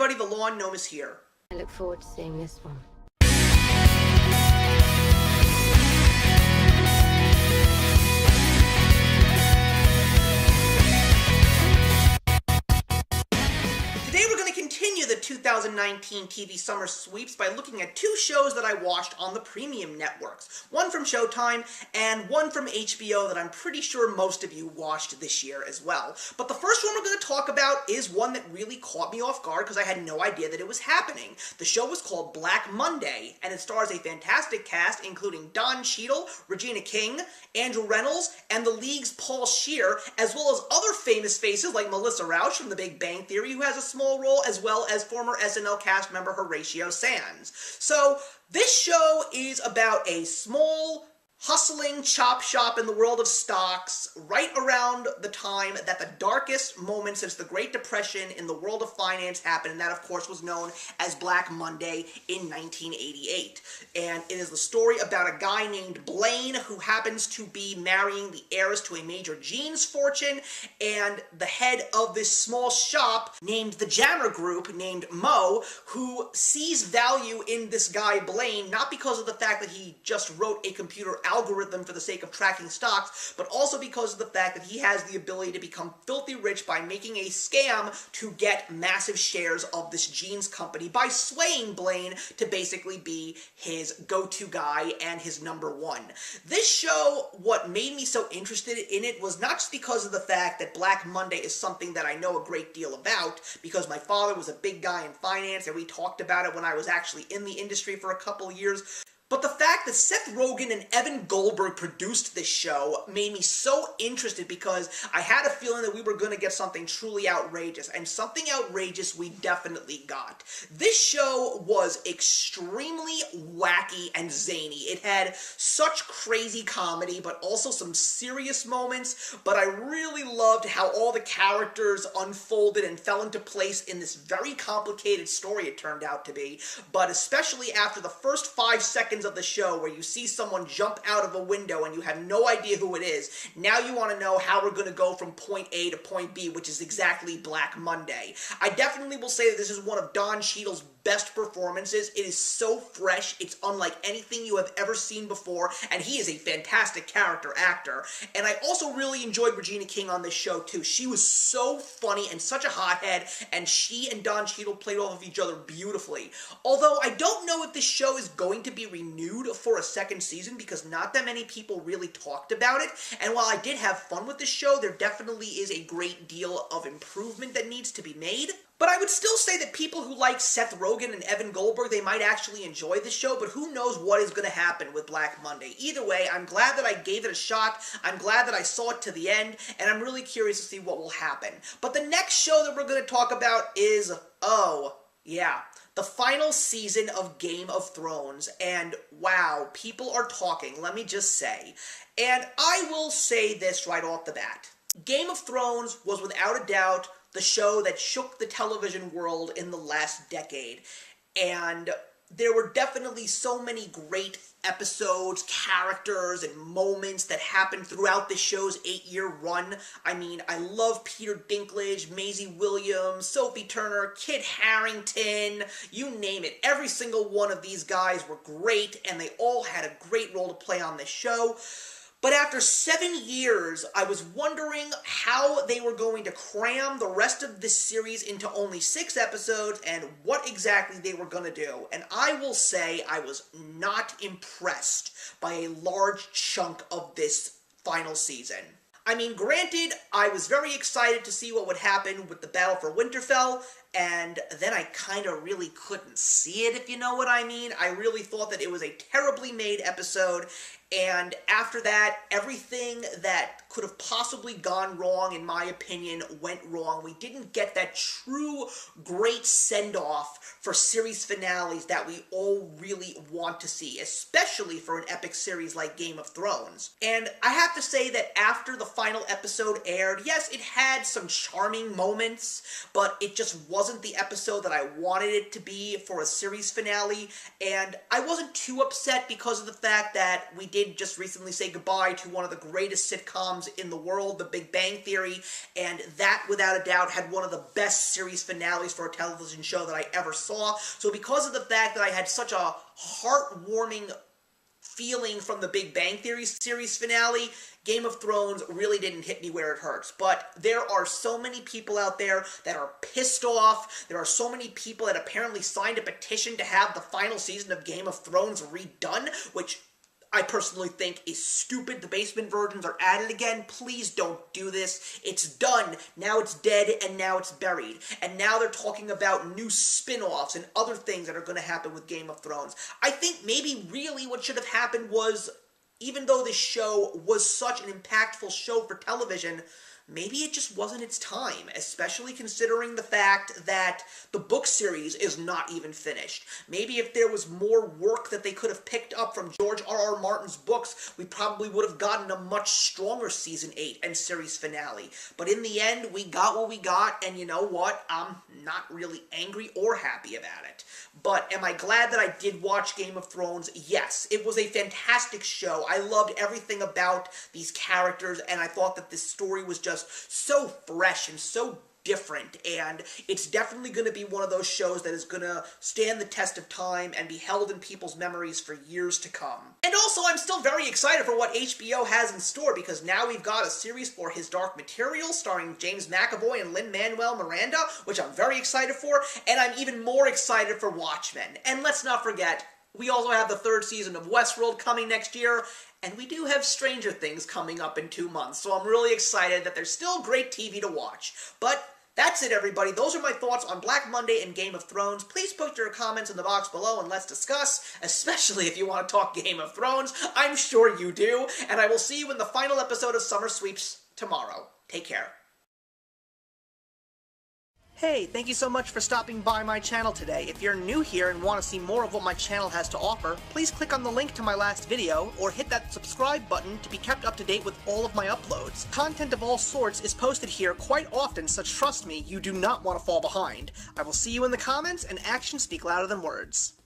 everybody, the Lawn Gnome is here. I look forward to seeing this one. Today we're going to continue the 2019 TV Summer Sweeps by looking at two shows that I watched on the premium networks. One from Showtime and one from HBO that I'm pretty sure most of you watched this year as well. But the first one we're going to talk about is one that really caught me off guard because I had no idea that it was happening. The show was called Black Monday, and it stars a fantastic cast including Don Cheadle, Regina King, Andrew Reynolds, and The League's Paul Scheer, as well as other famous faces like Melissa Rauch from The Big Bang Theory, who has a small role, as well as former SNL cast member Horatio Sanz. So, this show is about a small, hustling chop shop in the world of stocks right around the time that the darkest moment since the Great Depression in the world of finance happened, and that of course was known as Black Monday in 1988. And it is the story about a guy named Blaine who happens to be marrying the heiress to a major jeans fortune, and the head of this small shop named the Jammer Group, named Mo, who sees value in this guy Blaine, not because of the fact that he just wrote a computer algorithm for the sake of tracking stocks, but also because of the fact that he has the ability to become filthy rich by making a scam to get massive shares of this jeans company by swaying Blaine to basically be his go-to guy and his number one. This show, what made me so interested in it was not just because of the fact that Black Monday is something that I know a great deal about, because my father was a big guy in finance and we talked about it when I was actually in the industry for a couple years, but the fact that Seth Rogen and Evan Goldberg produced this show made me so interested because I had a feeling that we were going to get something truly outrageous, and something outrageous we definitely got. This show was extremely wacky and zany. It had such crazy comedy, but also some serious moments, but I really loved how all the characters unfolded and fell into place in this very complicated story it turned out to be, but especially after the first 5 seconds of the show where you see someone jump out of a window and you have no idea who it is. Now you want to know how we're going to go from point A to point B, which is exactly Black Monday. I definitely will say that this is one of Don Cheadle's best performances. It is so fresh, it's unlike anything you have ever seen before, and he is a fantastic character actor. And I also really enjoyed Regina King on this show too. She was so funny and such a hothead, and she and Don Cheadle played off of each other beautifully. Although I don't know if this show is going to be renewed for a second season because not that many people really talked about it, and while I did have fun with this show, there definitely is a great deal of improvement that needs to be made. But I would still say that people who like Seth Rogen and Evan Goldberg, they might actually enjoy the show, but who knows what is going to happen with Black Monday. Either way, I'm glad that I gave it a shot, I'm glad that I saw it to the end, and I'm really curious to see what will happen. But the next show that we're going to talk about is, the final season of Game of Thrones, and wow, people are talking, let me just say. And I will say this right off the bat. Game of Thrones was without a doubt the show that shook the television world in the last decade, and there were definitely so many great episodes, characters, and moments that happened throughout the show's 8-year run. I mean, I love Peter Dinklage, Maisie Williams, Sophie Turner, Kit Harington, you name it. Every single one of these guys were great, and they all had a great role to play on this show. But after 7 years, I was wondering how they were going to cram the rest of this series into only 6 episodes and what exactly they were going to do. And I will say I was not impressed by a large chunk of this final season. I mean, granted, I was very excited to see what would happen with the Battle for Winterfell, and then I kind of really couldn't see it, if you know what I mean. I really thought that it was a terribly made episode, and after that, everything that could have possibly gone wrong, in my opinion, went wrong. We didn't get that true great send-off for series finales that we all really want to see, especially for an epic series like Game of Thrones. And I have to say that after the final episode aired, yes, it had some charming moments, but it just wasn't the episode that I wanted it to be for a series finale, and I wasn't too upset because of the fact that we did just recently say goodbye to one of the greatest sitcoms sitcoms in the world, The Big Bang Theory, and that, without a doubt, had one of the best series finales for a television show that I ever saw. So because of the fact that I had such a heartwarming feeling from the Big Bang Theory series finale, Game of Thrones really didn't hit me where it hurts. But there are so many people out there that are pissed off. There are so many people that apparently signed a petition to have the final season of Game of Thrones redone, which I personally think is stupid. The basement versions are at it again. Please don't do this. It's done. Now it's dead, and now it's buried. And now they're talking about new spin-offs and other things that are going to happen with Game of Thrones. I think maybe really what should have happened was, even though this show was such an impactful show for television, maybe it just wasn't its time, especially considering the fact that the book series is not even finished. Maybe if there was more work that they could have picked up from George R.R. Martin's books, we probably would have gotten a much stronger Season 8 and series finale. But in the end, we got what we got, and you know what? I'm not really angry or happy about it. But am I glad that I did watch Game of Thrones? Yes. It was a fantastic show. I loved everything about these characters, and I thought that this story was just so fresh and so different, and it's definitely going to be one of those shows that is going to stand the test of time and be held in people's memories for years to come. And also, I'm still very excited for what HBO has in store, because now we've got a series for His Dark Materials starring James McAvoy and Lin-Manuel Miranda, which I'm very excited for, and I'm even more excited for Watchmen. And let's not forget, we also have the third season of Westworld coming next year, and we do have Stranger Things coming up in 2 months, so I'm really excited that there's still great TV to watch. But that's it, everybody. Those are my thoughts on Black Monday and Game of Thrones. Please put your comments in the box below and let's discuss, especially if you want to talk Game of Thrones. I'm sure you do, and I will see you in the final episode of Summer Sweeps tomorrow. Take care. Hey, thank you so much for stopping by my channel today. If you're new here and want to see more of what my channel has to offer, please click on the link to my last video, or hit that subscribe button to be kept up to date with all of my uploads. Content of all sorts is posted here quite often, so trust me, you do not want to fall behind. I will see you in the comments, and actions speak louder than words.